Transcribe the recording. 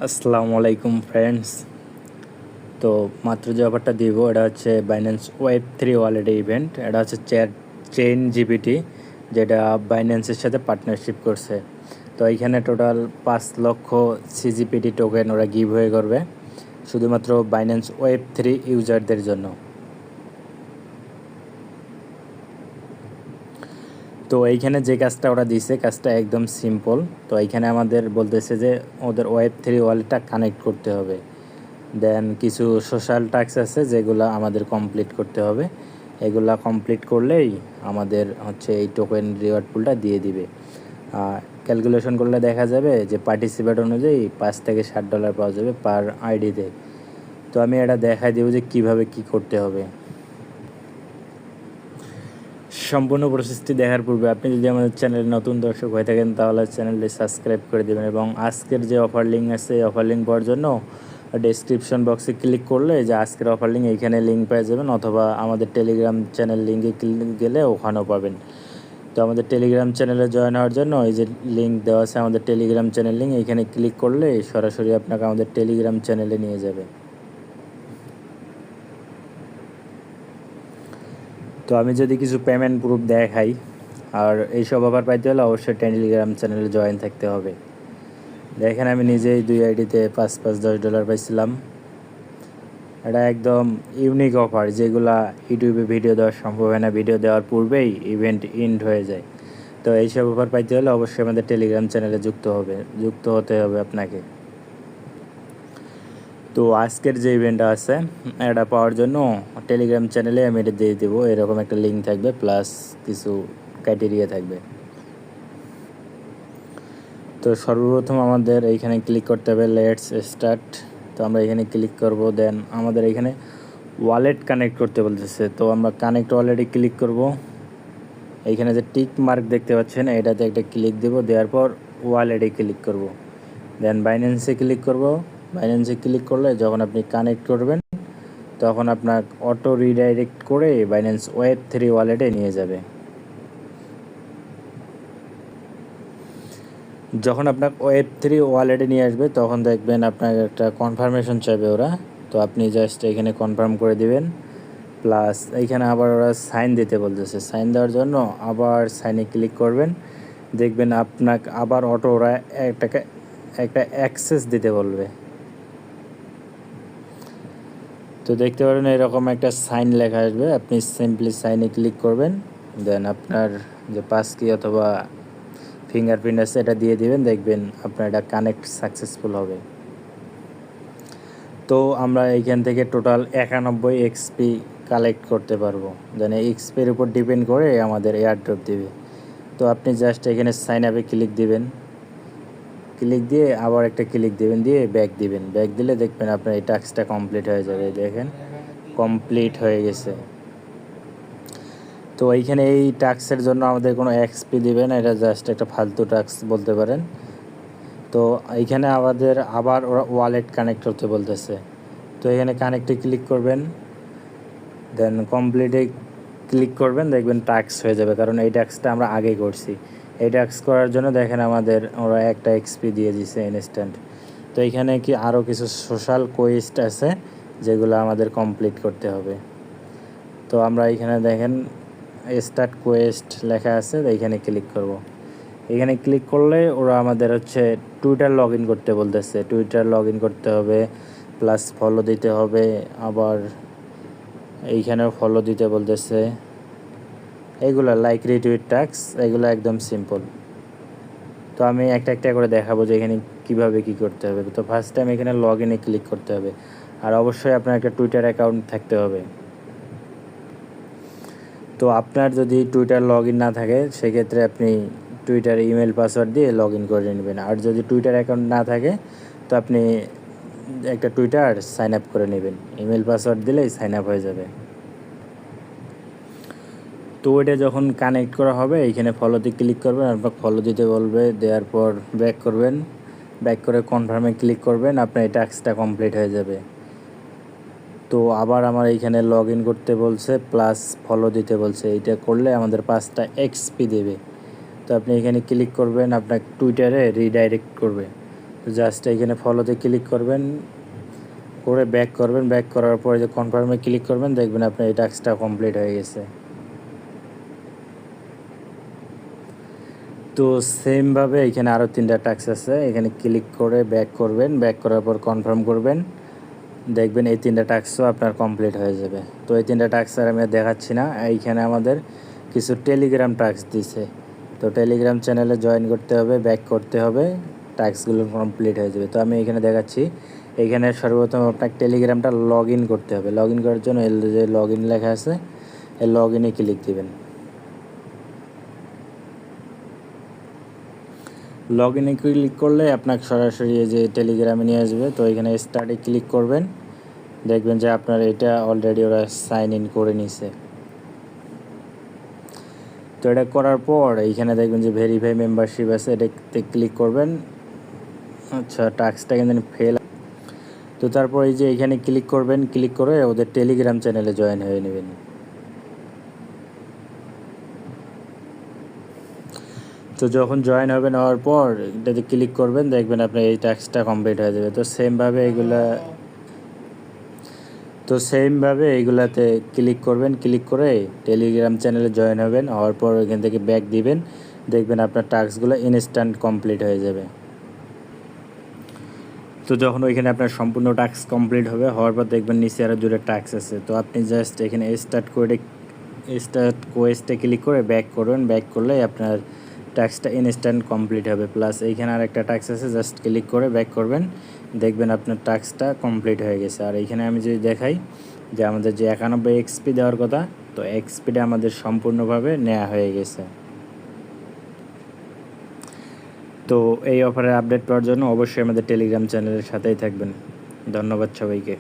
আসসালামু আলাইকুম ফ্রেন্ডস। তো মাত্র যে অফারটা দিব এটা হচ্ছে বাইন্যান্স ওয়েব 3 ওয়ালেট ইভেন্ট। এটা হচ্ছে চেইন জিপিটি, যেটা বাইন্যান্সের সাথে পার্টনারশিপ করছে। তো এইখানে টোটাল 5 লক্ষ সিজিপিটি টোকেন ওরা গিভ হয়ে করবে শুধুমাত্র বাইন্যান্স ওয়েব 3 ইউজারদের জন্য। তো এইখানে যে কাজটা ওরা দিছে কাজটা একদম সিম্পল। তো এইখানে আমাদের বলতেছে যে ওদের ওয়েব 3 ওয়ালেটটা কানেক্ট করতে হবে, দেন কিছু সোশ্যাল টাস্ক আছে যেগুলো আমাদের কমপ্লিট করতে হবে। এগুলা কমপ্লিট করলেই আমাদের হচ্ছে এই টোকেন রিওয়ার্ড পুলটা দিয়ে দিবে। ক্যালকুলেশন করলে দেখা যাবে যে পার্টিসিপেট অনুযায়ী $5 থেকে $7 পাওয়া যাবে পার আইডিতে। তো আমি এটা দেখাই দেবো যে কিভাবে কি করতে হবে। সম্পূর্ণ প্রসেসটি দেখার পূর্বে আপনি যদি আমাদের চ্যানেলে নতুন দর্শক হয়ে থাকেন তাহলে চ্যানেলটি সাবস্ক্রাইব করে দেবেন, এবং আজকের যে অফার লিঙ্ক আছে এই অফার লিঙ্ক পাওয়ার জন্য ডেসক্রিপশন বক্সে ক্লিক করলে যে আজকের অফার লিঙ্ক এইখানে লিঙ্ক পেয়ে যাবেন, অথবা আমাদের টেলিগ্রাম চ্যানেল লিঙ্কে ক্লিক গেলে ওখানেও পাবেন। তো আমাদের টেলিগ্রাম চ্যানেলে জয়েন হওয়ার জন্য এই যে লিঙ্ক দেওয়া আছে আমাদের টেলিগ্রাম চ্যানেল লিঙ্ক, এইখানে ক্লিক করলে সরাসরি আপনাকে আমাদের টেলিগ্রাম চ্যানেলে নিয়ে যাবে। তো আমি যদি কিছু পেমেন্ট প্রুফ দেখাই, আর এইসব অফার পাইতে হলে অবশ্যই টেলিগ্রাম চ্যানেলে জয়েন থাকতে হবে। দেখেন আমি নিজেই 2 আইডিতে $5 পাইছিলাম। এটা একদম ইউনিক অফার, যেগুলা ইউটিউবে ভিডিও দেওয়া সম্ভব হয় না, ভিডিও দেওয়ার পূর্বেই ইভেন্ট এন্ড হয়ে যায়। তো এইসব অফার পাইতে হলে অবশ্যই আমাদের টেলিগ্রাম চ্যানেলে যুক্ত হতে হবে আপনাকে। তো আজকের যে ইভেন্টটা আছে এটা পাওয়ার জন্য টেলিগ্রাম চ্যানেলে আমি এটা দিয়ে দেবো, এরকম একটা লিঙ্ক থাকবে প্লাস কিছু ক্রাইটেরিয়া থাকবে। তো সর্বপ্রথম আমাদের এইখানে ক্লিক করতে হবে লেটস স্টার্ট। তো আমরা এখানে ক্লিক করব, দেন আমাদের এখানে ওয়ালেট কানেক্ট করতে বলতেছে। তো আমরা কানেক্ট ওয়ালেটে ক্লিক করব। এইখানে যে টিক মার্ক দেখতে পাচ্ছেন এটাতে একটা ক্লিক দেব, দেওয়ার পর ওয়ালেটে ক্লিক করব, দেন বাইন্যান্সে ক্লিক করব। বাইন্যান্সে ক্লিক করলে যখন আপনি কানেক্ট করবেন তখন আপনার অটো রিডাইরেক্ট করে বাইন্যান্স ওয়েব 3 ওয়ালেটে নিয়ে যাবে। যখন আপনার ওয়েব 3 ওয়ালেটে নিয়ে আসবে তখন দেখবেন আপনার একটা কনফার্মেশন চাইবে ওরা। তো আপনি জাস্ট এখানে কনফার্ম করে দিবেন, প্লাস এইখানে আবার ওরা সাইন দিতে বলতেছে। সাইন দেওয়ার জন্য আবার সাইনে ক্লিক করবেন, দেখবেন আপনাকে আবার অটো ওরা একটা অ্যাক্সেস দিতে বলবে। তো দেখতে পারেন এরকম একটা সাইন লেখা আসবে, আপনি সিম্পলি সাইনে ক্লিক করবেন, দেন আপনার যে পাস কি অথবা ফিঙ্গারপ্রিন্ট আছে এটা দিয়ে দিবেন, দেখবেন আপনার এটা কানেক্ট সাকসেসফুল হবে। তো আমরা এইখান থেকে টোটাল 91 এক্সপি কালেক্ট করতে পারবো, দেন এই এক্সপির উপর ডিপেন্ড করে আমাদের এয়ারড্রপ দেবে। তো আপনি জাস্ট এখানে সাইন আপে ক্লিক দিবেন, ক্লিক দিয়ে আবার একটা ক্লিক দিবেন, দিয়ে ব্যাক দিবেন। ব্যাক দিলে দেখবেন আপনার এই টাস্কটা কমপ্লিট হয়ে যাবে। দেখেন কমপ্লিট হয়ে গেছে। তো এইখানে এই টাস্কের জন্য আমাদের কোনো এক্সপি দিবে না, এটা জাস্ট একটা ফালতু টাস্ক বলতে পারেন। তো এইখানে আমাদের আবার ওরা ওয়ালেট কানেক্ট করতে বলতেছে। তো এখানে কানেক্টে ক্লিক করবেন, দেন কমপ্লিটে ক্লিক করবেন, দেখবেন টাস্ক হয়ে যাবে, কারণ এই টাস্কটা আমরা আগেই করছি। এই টাস্ক করার জন্য দেখেন আমাদের ওরা একটা এক্সপি দিয়ে দিছে ইনস্ট্যান্ট। তো এইখানে কি আরও কিছু সোশ্যাল কোয়েস্ট আছে যেগুলো আমাদের কমপ্লিট করতে হবে। তো আমরা এইখানে দেখেন স্টার্ট কোয়েস্ট লেখা আছে, এইখানে ক্লিক করব। এখানে ক্লিক করলে ওরা আমাদের হচ্ছে টুইটার লগ ইন করতে বলতেছে। টুইটার লগ ইন করতে হবে, প্লাস ফলো দিতে হবে, আবার এইখানেও ফলো দিতে বলতেছে। এইগুলো লাইক রিটুইট টাস্ক, এগুলো একদম সিম্পল। তো আমি একটা একটা করে দেখাবো যে এখানে কীভাবে কী করতে হবে। তো ফার্স্ট টাইম এখানে লগ ইনে ক্লিক করতে হবে, আর অবশ্যই আপনার একটা টুইটার অ্যাকাউন্ট থাকতে হবে। তো আপনার যদি টুইটার লগ ইন না থাকে সেক্ষেত্রে আপনি টুইটার ইমেল পাসওয়ার্ড দিয়ে লগ ইন করে নেবেন, আর যদি টুইটার অ্যাকাউন্ট না থাকে তো আপনি একটা টুইটার সাইন আপ করে নেবেন, ইমেল পাসওয়ার্ড দিলেই সাইন আপ হয়ে যাবে। তো ওইটা যখন কানেক্ট করা হবে এইখানে ফলোতে ক্লিক করবেন, আপনার ফলো দিতে বলবে, দেওয়ার পর ব্যাক করবেন, ব্যাক করে কনফার্মে ক্লিক করবেন, আপনার এই টাস্কটা কমপ্লিট হয়ে যাবে। তো আবার আমার এইখানে লগ ইন করতে বলছে, প্লাস ফলো দিতে বলছে। এইটা করলে আমাদের 5টা এক্সপি দেবে। তো আপনি এখানে ক্লিক করবেন, আপনার টুইটারে রিডাইরেক্ট করবে। জাস্ট এখানে ফলোতে ক্লিক করবেন, করে ব্যাক করবেন, ব্যাক করার পরে যে কনফার্মে ক্লিক করবেন, দেখবেন আপনার এই টাস্কটা কমপ্লিট হয়ে গেছে। তো সেমভাবে এখানে আরও 3টা টাস্ক আছে, এখানে ক্লিক করে ব্যাক করবেন, ব্যাক করার পর কনফার্ম করবেন, দেখবেন এই 3টা টাস্কও আপনার কমপ্লিট হয়ে যাবে। তো এই 3টা টাস্ক আর আমি দেখাচ্ছি না। এইখানে আমাদের কিছু টেলিগ্রাম টাস্ক দিছে, তো টেলিগ্রাম চ্যানেলে জয়েন করতে হবে, ব্যাক করতে হবে, টাস্কগুলো কমপ্লিট হয়ে যাবে। তো আমি এখানে দেখাচ্ছি, এখানে সর্বপ্রথম আপনার টেলিগ্রামটা লগ ইন করতে হবে। লগ ইন করার জন্য যে লগ ইন লেখা আছে, এই লগ ইনে ক্লিক দিবেন। লগ ইনে ক্লিক করলে আপনাকে সরাসরি এই যে টেলিগ্রামে নিয়ে আসবে। তো এখানে স্টার্টে ক্লিক করবেন, দেখবেন যে আপনার এটা অলরেডি ওরা সাইন ইন করে নিছে। তো এটা করার পর এইখানে দেখবেন যে ভেরিফাই মেম্বারশিপ আছে, এটাতে ক্লিক করবেন। আচ্ছা, টাস্কটা কিন্তু ফেল। তো তারপর এই যে এখানে ক্লিক করবেন, ক্লিক করে ওদের টেলিগ্রাম চ্যানেলে জয়েন হয়ে নেবেন। তো যখন জয়েন হবেন, হওয়ার পর এটাতে ক্লিক করবেন, দেখবেন আপনার এই টাস্কটা কমপ্লিট হয়ে যাবে। তো সেমভাবে এইগুলাতে ক্লিক করবেন, ক্লিক করে টেলিগ্রাম চ্যানেলে জয়েন হবেন, হওয়ার পর এখান থেকে ব্যাক দিবেন, দেখবেন আপনার টাস্কগুলো ইনস্ট্যান্ট কমপ্লিট হয়ে যাবে। তো যখন ওইখানে আপনার সম্পূর্ণ টাস্ক কমপ্লিট হবে, হওয়ার পর দেখবেন নিচে আরও 2টা টাস্ক আছে। তো আপনি জাস্ট এখানে স্টার্ট কোয়েস্টে ক্লিক করে ব্যাক করবেন, ব্যাক করলে আপনার টাস্কটা ইনস্ট্যান্ট কমপ্লিট হবে। প্লাস এইখানে আর একটা টাস্ক আছে, জাস্ট ক্লিক করে ব্যাক করবেন, দেখবেন আপনার টাস্কটা কমপ্লিট হয়ে গেছে। আর এইখানে আমি যদি দেখাই যে আমাদের যে 91 এক্সপি দেওয়ার কথা, তো এক্সপিটা আমাদের সম্পূর্ণভাবে নেওয়া হয়ে গেছে। তো এই অফারের আপডেট পাওয়ার জন্য অবশ্যই আমাদের টেলিগ্রাম চ্যানেলের সাথেই থাকবেন। ধন্যবাদ সবাইকে।